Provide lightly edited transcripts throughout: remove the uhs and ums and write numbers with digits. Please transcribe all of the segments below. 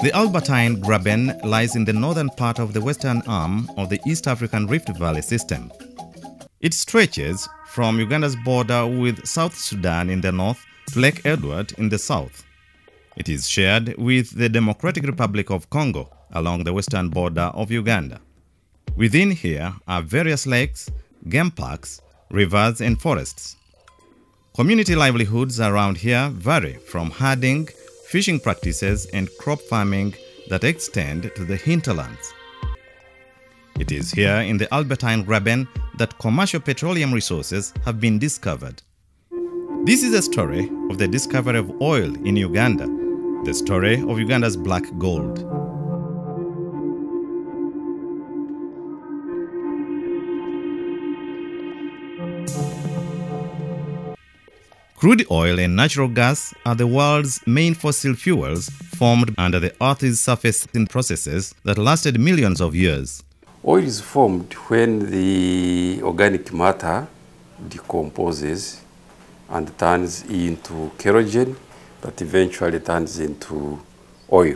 The Albertine Graben lies in the northern part of the western arm of the East African Rift Valley system. It stretches from Uganda's border with South Sudan in the north to Lake Edward in the south. It is shared with the Democratic Republic of Congo along the western border of Uganda. Within here are various lakes, game parks, rivers and forests. Community livelihoods around here vary from herding, fishing practices and crop farming that extend to the hinterlands. It is here in the Albertine Graben that commercial petroleum resources have been discovered. This is a story of the discovery of oil in Uganda, the story of Uganda's black gold. Crude oil and natural gas are the world's main fossil fuels formed under the Earth's surface in processes that lasted millions of years. Oil is formed when the organic matter decomposes and turns into kerosene that eventually turns into oil.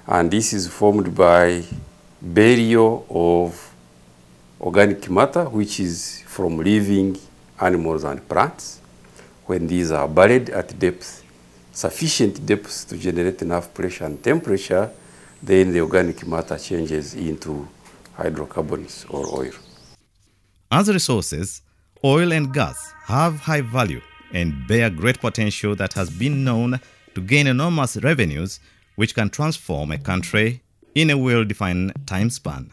And this is formed by burial of organic matter, which is from living animals and plants. When these are buried at depth, sufficient depth to generate enough pressure and temperature, then the organic matter changes into hydrocarbons or oil. As resources, oil and gas have high value and bear great potential that has been known to gain enormous revenues which can transform a country in a well-defined time span.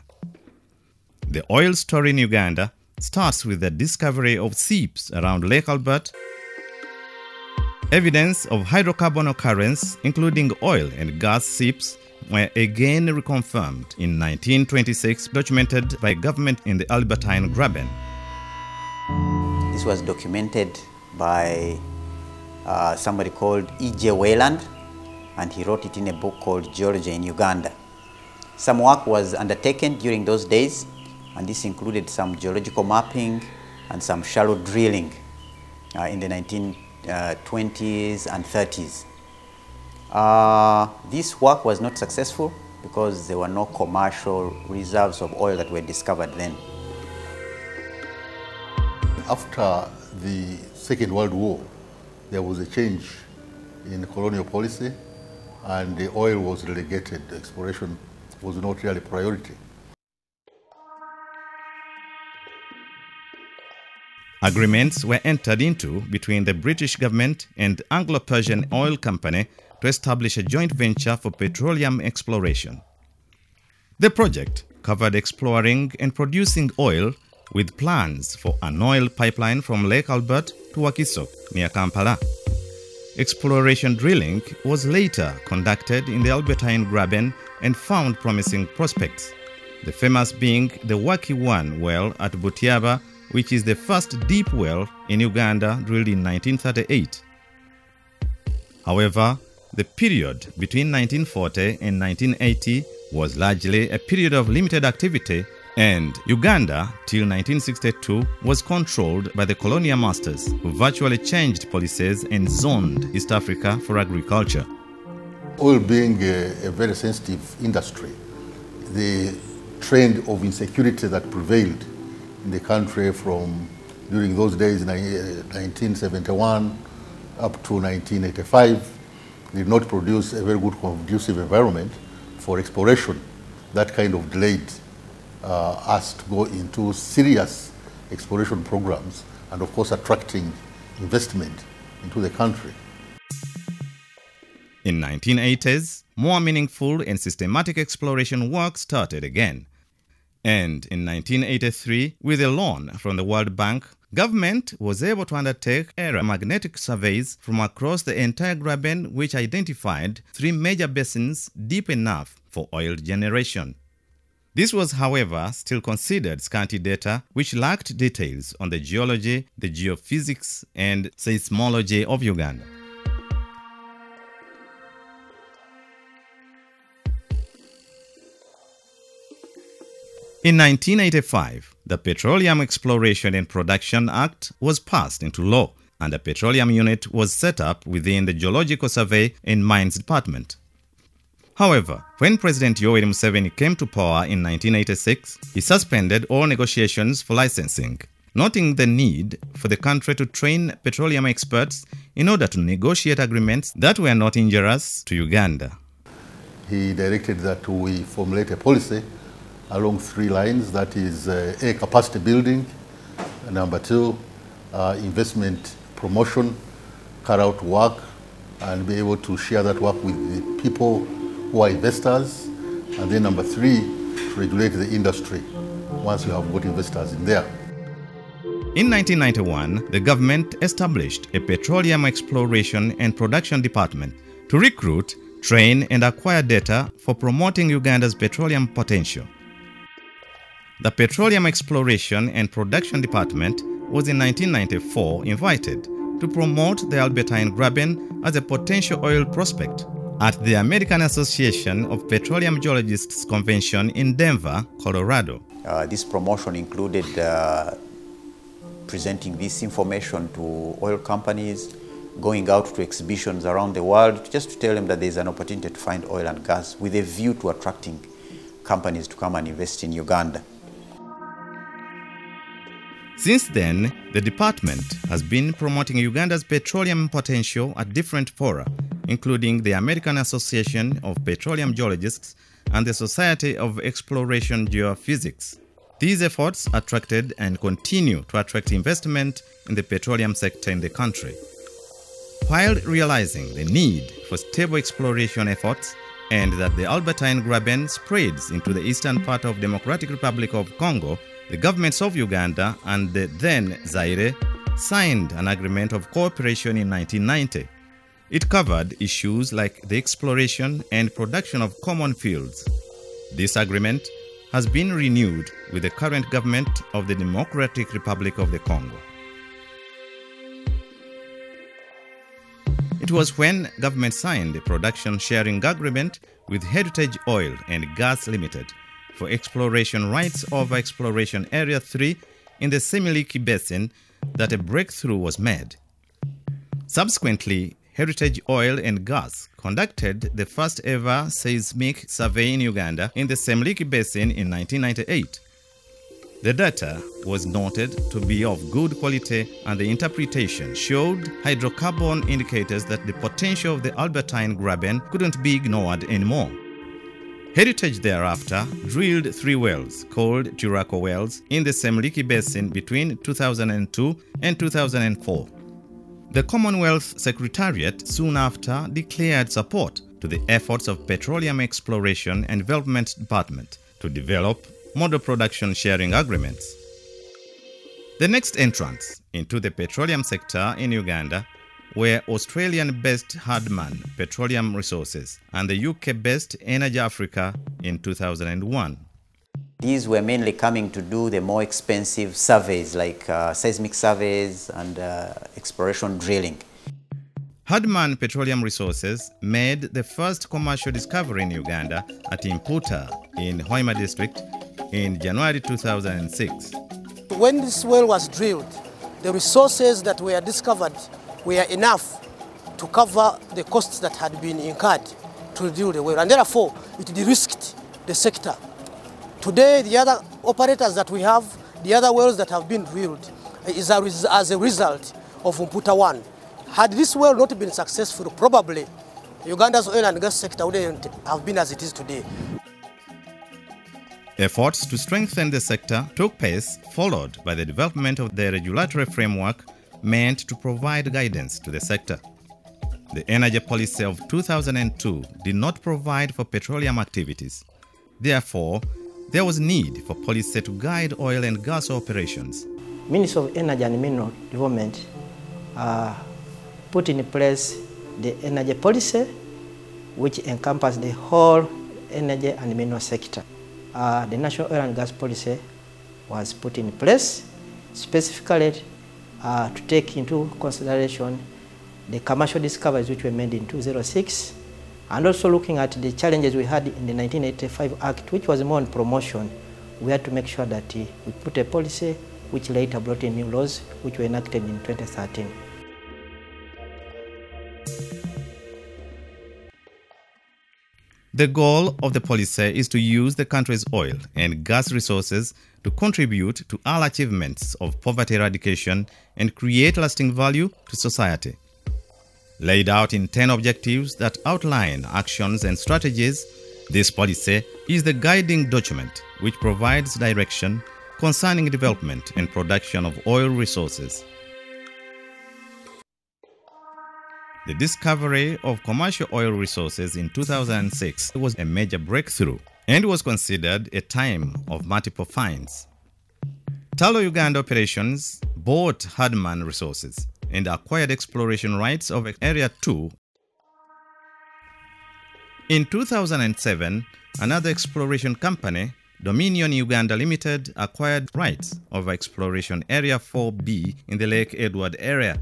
The oil story in Uganda starts with the discovery of seeps around Lake Albert. Evidence of hydrocarbon occurrence, including oil and gas seeps, were again reconfirmed in 1926, documented by government in the Albertine Graben. This was documented by somebody called E.J. Wayland, and he wrote it in a book called Geology in Uganda. Some work was undertaken during those days, and this included some geological mapping and some shallow drilling in the 1920s and 30s. This work was not successful because there were no commercial reserves of oil that were discovered then. After the Second World War, there was a change in colonial policy and the oil was relegated. Exploration was not really a priority. Agreements were entered into between the British government and Anglo-Persian Oil Company to establish a joint venture for petroleum exploration. The project covered exploring and producing oil with plans for an oil pipeline from Lake Albert to Wakiso near Kampala. Exploration drilling was later conducted in the Albertine Graben and found promising prospects, the famous being the Waki 1 well at Butiaba, which is the first deep well in Uganda drilled in 1938. However, the period between 1940 and 1980 was largely a period of limited activity, and Uganda, till 1962, was controlled by the colonial masters who virtually changed policies and zoned East Africa for agriculture. Oil being a very sensitive industry, the trend of insecurity that prevailed in the country from during those days, 1971 up to 1985, did not produce a very good conducive environment for exploration. That kind of delayed us to go into serious exploration programs and of course attracting investment into the country. In 1980s, more meaningful and systematic exploration work started again. And in 1983, with a loan from the World Bank, government was able to undertake aeromagnetic surveys from across the entire Graben, which identified 3 major basins deep enough for oil generation. This was, however, still considered scanty data, which lacked details on the geology, the geophysics, and seismology of Uganda. In 1985, the Petroleum Exploration and Production Act was passed into law, and a petroleum unit was set up within the Geological Survey and Mines Department. However, when President Yoweri Museveni came to power in 1986, he suspended all negotiations for licensing, noting the need for the country to train petroleum experts in order to negotiate agreements that were not injurious to Uganda. He directed that we formulate a policy along 3 lines, that is A, capacity building, number 2, investment promotion, carry out work and be able to share that work with the people who are investors, and then number 3, to regulate the industry once you have got investors in there. In 1991, the government established a petroleum exploration and production department to recruit, train and acquire data for promoting Uganda's petroleum potential. The Petroleum Exploration and Production Department was in 1994 invited to promote the Albertine Graben as a potential oil prospect at the American Association of Petroleum Geologists Convention in Denver, Colorado. This promotion included presenting this information to oil companies, going out to exhibitions around the world, just to tell them that there is an opportunity to find oil and gas with a view to attracting companies to come and invest in Uganda. Since then, the department has been promoting Uganda's petroleum potential at different fora, including the American Association of Petroleum Geologists and the Society of Exploration Geophysics. These efforts attracted and continue to attract investment in the petroleum sector in the country. While realizing the need for stable exploration efforts and that the Albertine Graben spreads into the eastern part of Democratic Republic of Congo, the governments of Uganda and the then Zaire signed an agreement of cooperation in 1990. It covered issues like the exploration and production of common fields. This agreement has been renewed with the current government of the Democratic Republic of the Congo. It was when government signed a production sharing agreement with Heritage Oil and Gas Limited for exploration rights over Exploration Area 3 in the Semiliki Basin that a breakthrough was made. Subsequently, Heritage Oil and Gas conducted the first ever seismic survey in Uganda in the Semiliki Basin in 1998. The data was noted to be of good quality and the interpretation showed hydrocarbon indicators that the potential of the Albertine Graben couldn't be ignored anymore. Heritage thereafter drilled 3 wells called Churako wells in the Semiliki Basin between 2002 and 2004. The Commonwealth Secretariat soon after declared support to the efforts of Petroleum Exploration and Development Department to develop model production sharing agreements. The next entrants into the petroleum sector in Uganda were Australian-based Hardman Petroleum Resources and the UK-based Energy Africa in 2001. These were mainly coming to do the more expensive surveys like seismic surveys and exploration drilling. Hardman Petroleum Resources made the first commercial discovery in Uganda at Imputa in Hoima district in January 2006. When this well was drilled, the resources that were discovered were enough to cover the costs that had been incurred to drill the well, and therefore it de-risked the sector. Today, the other operators that we have, the other wells that have been drilled, is as a result of Imputa 1. Had this well not been successful, probably Uganda's oil and gas sector wouldn't have been as it is today. Efforts to strengthen the sector took place, followed by the development of the regulatory framework meant to provide guidance to the sector. The energy policy of 2002 did not provide for petroleum activities. Therefore, there was need for policy to guide oil and gas operations. Ministry of Energy and Mineral Development put in place the energy policy, which encompassed the whole energy and mineral sector. The National Oil and Gas Policy was put in place specifically to take into consideration the commercial discoveries which were made in 2006, and also looking at the challenges we had in the 1985 Act, which was more on promotion. We had to make sure that we put a policy which later brought in new laws which were enacted in 2013. The goal of the policy is to use the country's oil and gas resources to contribute to all achievements of poverty eradication and create lasting value to society. Laid out in 10 objectives that outline actions and strategies, this policy is the guiding document which provides direction concerning development and production of oil resources. The discovery of commercial oil resources in 2006 was a major breakthrough and was considered a time of multiple finds. Tullow Uganda operations bought Hardman resources and acquired exploration rights of Area 2. In 2007, another exploration company, Dominion Uganda Limited, acquired rights of exploration Area 4B in the Lake Edward area.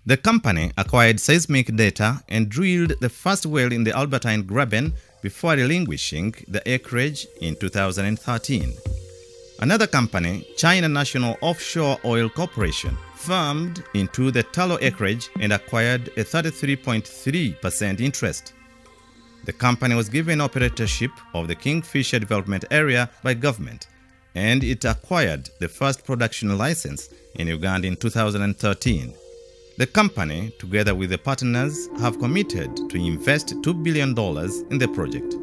The company acquired seismic data and drilled the first well in the Albertine Graben before relinquishing the acreage in 2013. Another company, China National Offshore Oil Corporation, farmed into the Tullow acreage and acquired a 33.3% interest. The company was given operatorship of the Kingfisher Development Area by government, and it acquired the first production license in Uganda in 2013. The company, together with the partners, have committed to invest $2 billion in the project.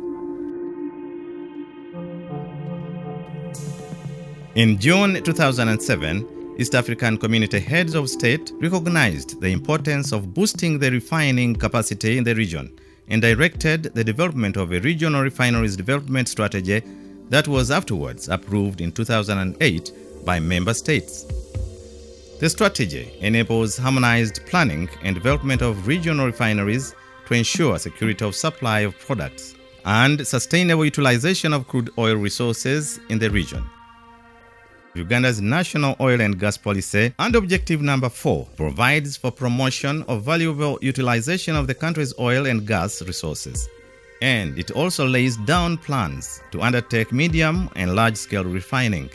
In June 2007, East African Community Heads of State recognized the importance of boosting the refining capacity in the region and directed the development of a regional refineries development strategy that was afterwards approved in 2008 by member states. The strategy enables harmonized planning and development of regional refineries to ensure security of supply of products and sustainable utilization of crude oil resources in the region. Uganda's National Oil and Gas Policy and Objective Number 4 provides for promotion of valuable utilization of the country's oil and gas resources. And it also lays down plans to undertake medium and large-scale refining.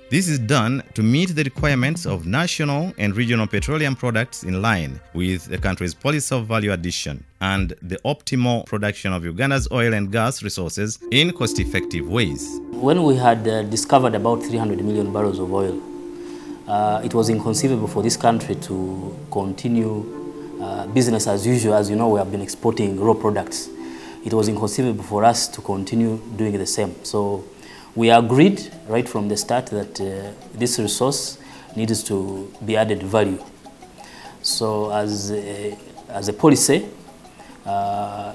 This is done to meet the requirements of national and regional petroleum products in line with the country's policy of value addition and the optimal production of Uganda's oil and gas resources in cost-effective ways. When we had discovered about 300 million barrels of oil, it was inconceivable for this country to continue business as usual. As you know, we have been exporting raw products. It was inconceivable for us to continue doing the same. So we agreed right from the start that this resource needs to be added value. So as a policy,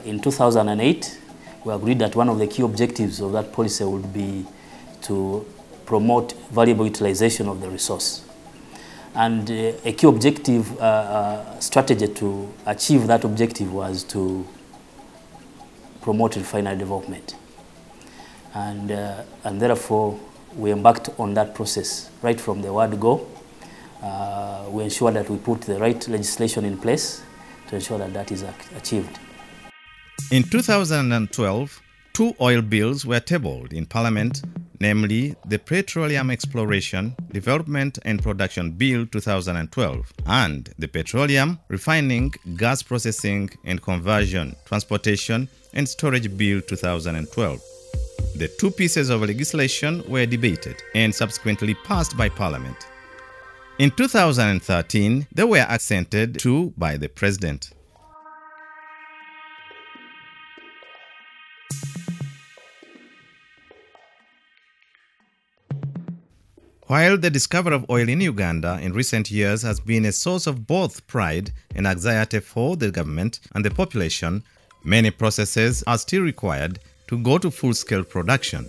in 2008, we agreed that one of the key objectives of that policy would be to promote valuable utilization of the resource. And a key objective strategy to achieve that objective was to promote refinery development. And therefore, we embarked on that process right from the word go. We ensured that we put the right legislation in place to ensure that that is achieved. In 2012, 2 oil bills were tabled in Parliament, namely the Petroleum Exploration, Development and Production Bill 2012 and the Petroleum, Refining, Gas Processing and Conversion, Transportation and Storage Bill 2012. The 2 pieces of legislation were debated and subsequently passed by Parliament. In 2013, they were assented to by the President. While the discovery of oil in Uganda in recent years has been a source of both pride and anxiety for the government and the population, many processes are still required to go to full-scale production.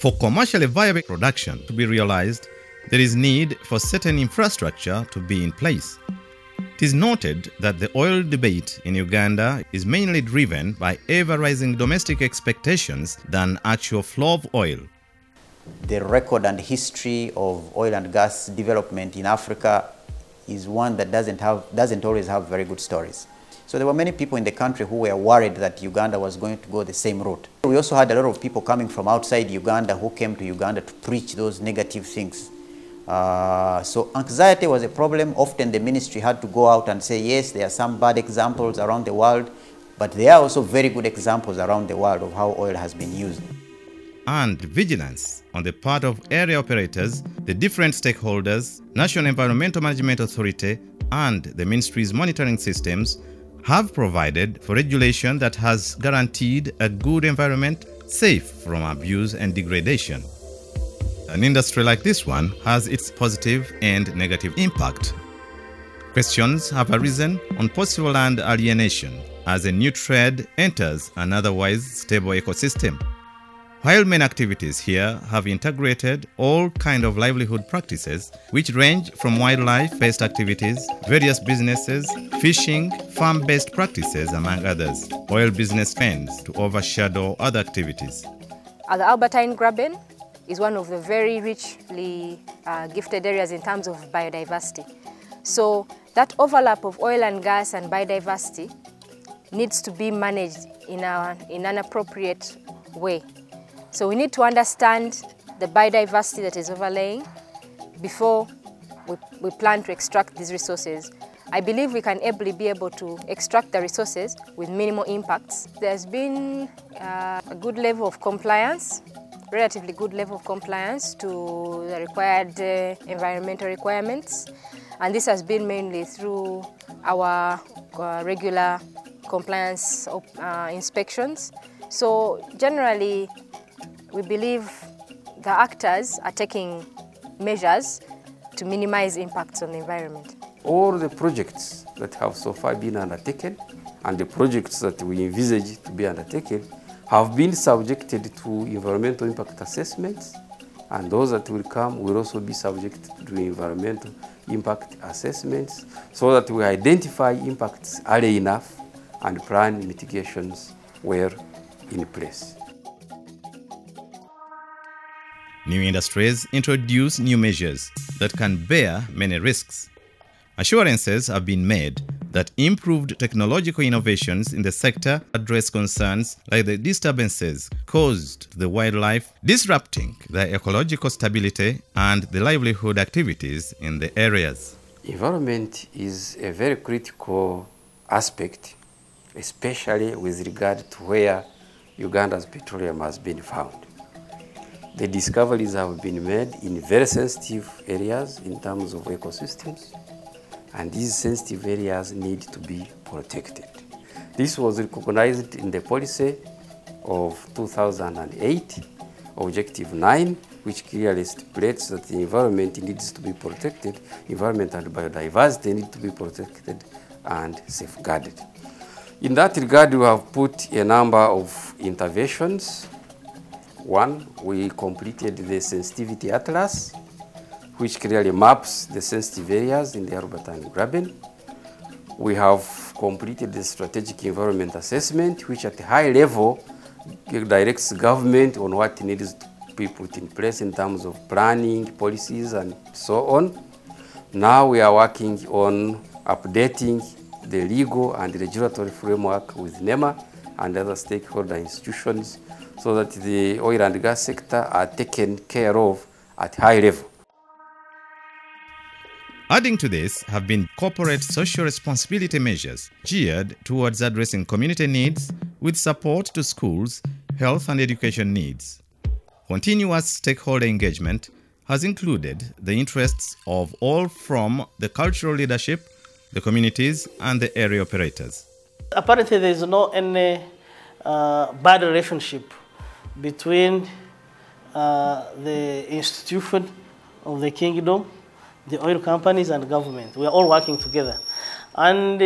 For commercially viable production to be realized, there is need for certain infrastructure to be in place. It is noted that the oil debate in Uganda is mainly driven by ever-rising domestic expectations than actual flow of oil. The record and history of oil and gas development in Africa is one that doesn't always have very good stories. So there were many people in the country who were worried that Uganda was going to go the same route. We also had a lot of people coming from outside Uganda who came to Uganda to preach those negative things. So anxiety was a problem. Often the ministry had to go out and say, yes, there are some bad examples around the world. But there are also very good examples around the world of how oil has been used. And vigilance on the part of area operators, the different stakeholders, National Environmental Management Authority, and the ministry's monitoring systems have provided for regulation that has guaranteed a good environment safe from abuse and degradation. An industry like this one has its positive and negative impact. Questions have arisen on possible land alienation as a new trade enters an otherwise stable ecosystem. While many activities here have integrated all kinds of livelihood practices, which range from wildlife-based activities, various businesses, fishing, farm-based practices, among others, oil business tends to overshadow other activities. The Albertine Graben is one of the very richly gifted areas in terms of biodiversity. So that overlap of oil and gas and biodiversity needs to be managed in an appropriate way. So we need to understand the biodiversity that is overlaying before we plan to extract these resources. I believe we can be able to extract the resources with minimal impacts. There's been a good level of compliance, relatively good level of compliance to the required environmental requirements. And this has been mainly through our regular compliance inspections. So generally, we believe the actors are taking measures to minimize impacts on the environment. All the projects that have so far been undertaken and the projects that we envisage to be undertaken have been subjected to environmental impact assessments, and those that will come will also be subject to environmental impact assessments so that we identify impacts early enough and plan mitigations where in place. New industries introduce new measures that can bear many risks. Assurances have been made that improved technological innovations in the sector address concerns like the disturbances caused to the wildlife, disrupting the ecological stability and the livelihood activities in the areas. Environment is a very critical aspect, especially with regard to where Uganda's petroleum has been found. The discoveries have been made in very sensitive areas in terms of ecosystems, and these sensitive areas need to be protected. This was recognized in the policy of 2008, Objective 9, which clearly stipulates that the environment needs to be protected, environment and biodiversity need to be protected and safeguarded. In that regard, we have put a number of interventions. One, we completed the sensitivity atlas, which clearly maps the sensitive areas in the Albertine Graben. We have completed the strategic environment assessment, which at a high level directs government on what needs to be put in place in terms of planning, policies, and so on. Now we are working on updating the legal and regulatory framework with NEMA and other stakeholder institutions so that the oil and gas sector are taken care of at high level. Adding to this have been corporate social responsibility measures geared towards addressing community needs with support to schools, health and education needs. Continuous stakeholder engagement has included the interests of all from the cultural leadership, the communities and the area operators. Apparently there is no any bad relationship between the institution of the kingdom, the oil companies and government. We are all working together. And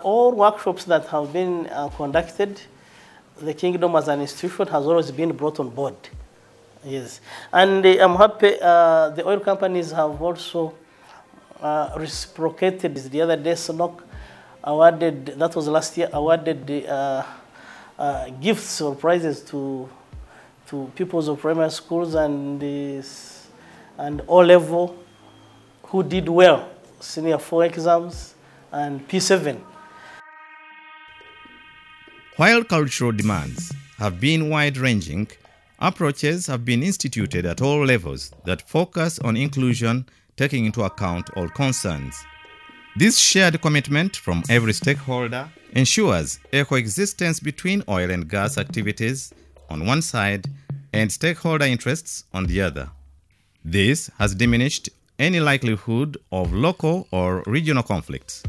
all workshops that have been conducted, the kingdom as an institution has always been brought on board. Yes. And I'm happy the oil companies have also reciprocated. The other day, SNOC awarded, that was last year, awarded gifts or prizes to pupils of primary schools and O-level who did well, senior 4 exams and P7. While cultural demands have been wide-ranging, approaches have been instituted at all levels that focus on inclusion, taking into account all concerns. This shared commitment from every stakeholder ensures a coexistence between oil and gas activities on one side and stakeholder interests on the other. This has diminished any likelihood of local or regional conflicts.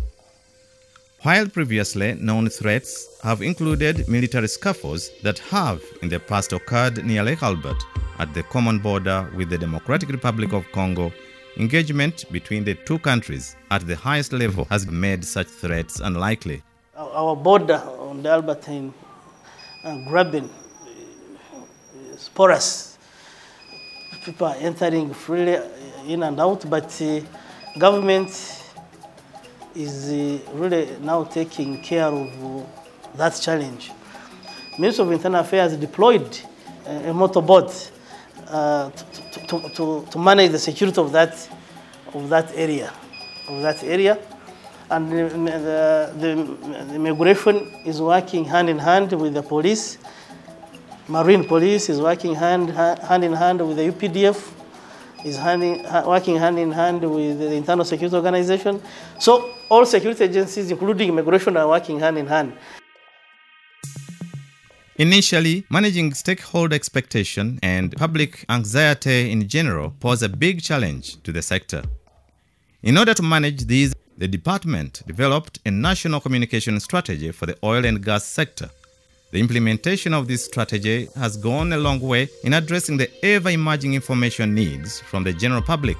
While previously known threats have included military scuffles that have in the past occurred near Lake Albert at the common border with the Democratic Republic of Congo, engagement between the two countries at the highest level has made such threats unlikely. Our border on the Albertine grabbing is porous. People are entering freely in and out, but government is really now taking care of that challenge. Ministry of Internal Affairs deployed a motorboat to manage the security of that area. And the immigration is working hand in hand with the police. Marine police is working hand in hand with the UPDF, is working hand in hand with the Internal Security Organization. So all security agencies, including immigration, are working hand in hand. Initially, managing stakeholder expectation and public anxiety in general posed a big challenge to the sector. In order to manage these, the department developed a national communication strategy for the oil and gas sector. The implementation of this strategy has gone a long way in addressing the ever-emerging information needs from the general public.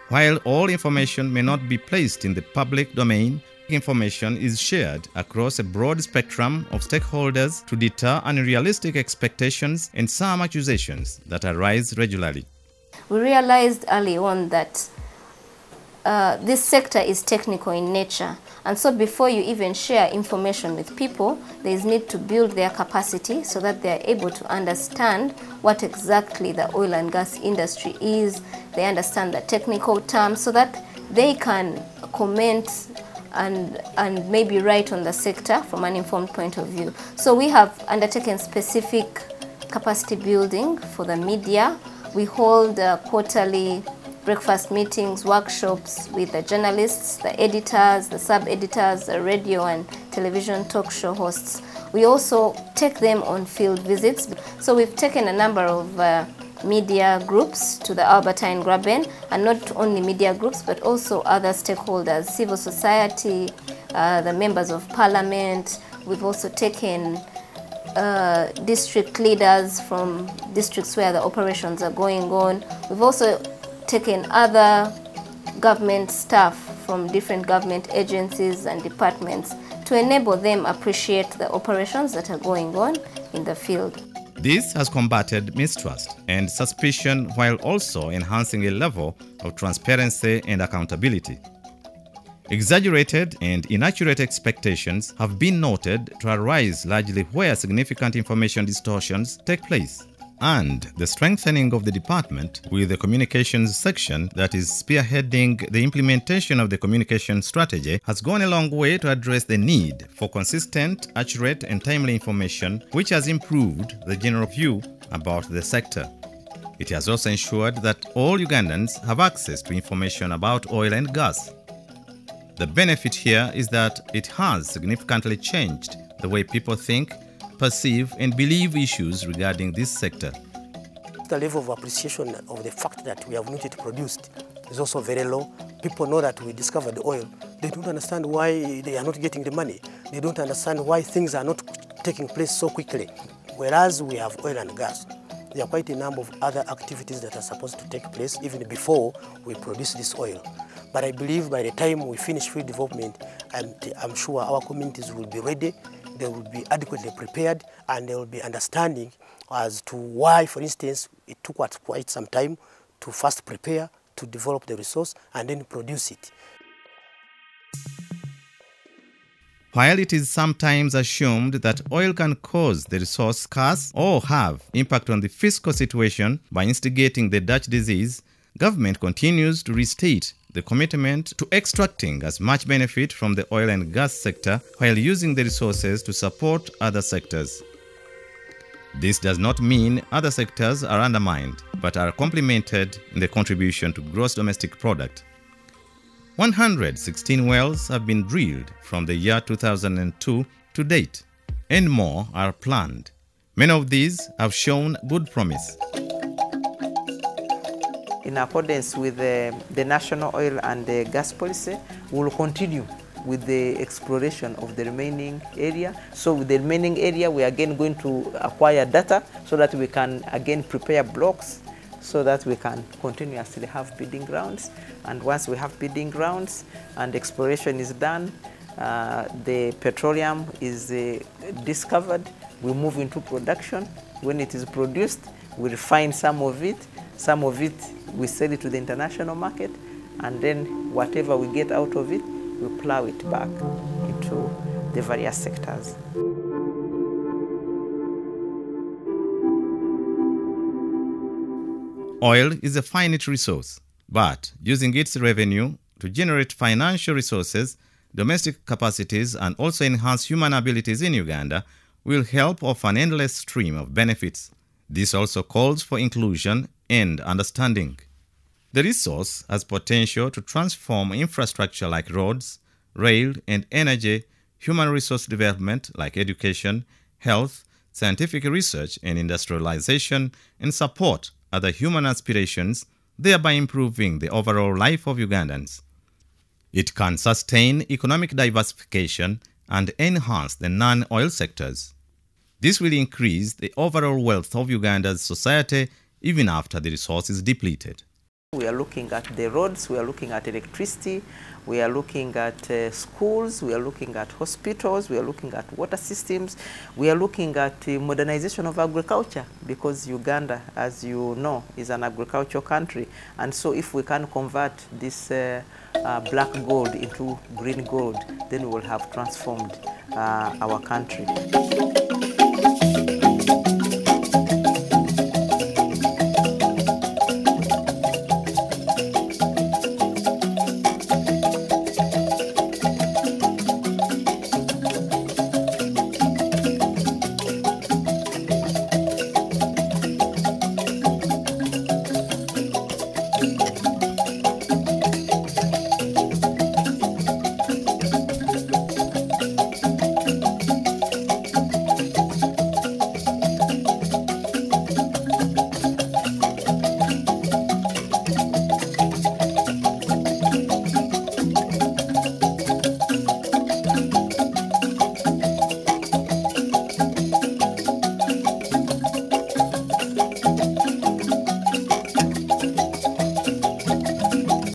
While all information may not be placed in the public domain, information is shared across a broad spectrum of stakeholders to deter unrealistic expectations and some accusations that arise regularly. We realized early on that this sector is technical in nature, and so before you even share information with people, there is need to build their capacity so that they are able to understand what exactly the oil and gas industry is. They understand the technical terms so that they can comment and maybe write on the sector from an informed point of view. So we have undertaken specific capacity building for the media. We hold quarterly breakfast meetings, workshops with the journalists, the editors, the sub-editors, the radio and television talk show hosts. We also take them on field visits. So we've taken a number of media groups to the Albertine Graben, and not only media groups but also other stakeholders, civil society, the members of parliament. We've also taken district leaders from districts where the operations are going on. We've also taken other government staff from different government agencies and departments to enable them appreciate the operations that are going on in the field. This has combated mistrust and suspicion while also enhancing a level of transparency and accountability. Exaggerated and inaccurate expectations have been noted to arise largely where significant information distortions take place. And the strengthening of the department with the communications section that is spearheading the implementation of the communication strategy has gone a long way to address the need for consistent, accurate and timely information, which has improved the general view about the sector. It has also ensured that all Ugandans have access to information about oil and gas. The benefit here is that it has significantly changed the way people think, perceive and believe issues regarding this sector. The level of appreciation of the fact that we have not yet produced is also very low. People know that we discovered the oil. They don't understand why they are not getting the money. They don't understand why things are not taking place so quickly. Whereas we have oil and gas, there are quite a number of other activities that are supposed to take place even before we produce this oil. But I believe by the time we finish field development, I'm sure our communities will be ready. They will be adequately prepared and they will be understanding as to why, for instance, it took quite some time to first prepare, to develop the resource and then produce it. While it is sometimes assumed that oil can cause the resource scarce or have impact on the fiscal situation by instigating the Dutch disease, government continues to restate the commitment to extracting as much benefit from the oil and gas sector while using the resources to support other sectors. This does not mean other sectors are undermined, but are complemented in the contribution to gross domestic product. 116 wells have been drilled from the year 2002 to date, and more are planned. Many of these have shown good promise. In accordance with the national oil and gas policy, we will continue with the exploration of the remaining area. So with the remaining area, we are again going to acquire data so that we can again prepare blocks so that we can continuously have bidding grounds. And once we have bidding grounds and exploration is done, the petroleum is discovered, we move into production. When it is produced, we refine some of it we sell it to the international market, and then whatever we get out of it, we plow it back into the various sectors. Oil is a finite resource, but using its revenue to generate financial resources, domestic capacities, and also enhance human abilities in Uganda will help of an endless stream of benefits. This also calls for inclusion and understanding. The resource has potential to transform infrastructure like roads, rail and energy, human resource development like education, health, scientific research and industrialization, and support other human aspirations, thereby improving the overall life of Ugandans. It can sustain economic diversification and enhance the non-oil sectors. This will increase the overall wealth of Uganda's society even after the resource is depleted. We are looking at the roads, we are looking at electricity, we are looking at schools, we are looking at hospitals, we are looking at water systems, we are looking at modernization of agriculture, because Uganda, as you know, is an agricultural country. And so if we can convert this black gold into green gold, then we will have transformed our country.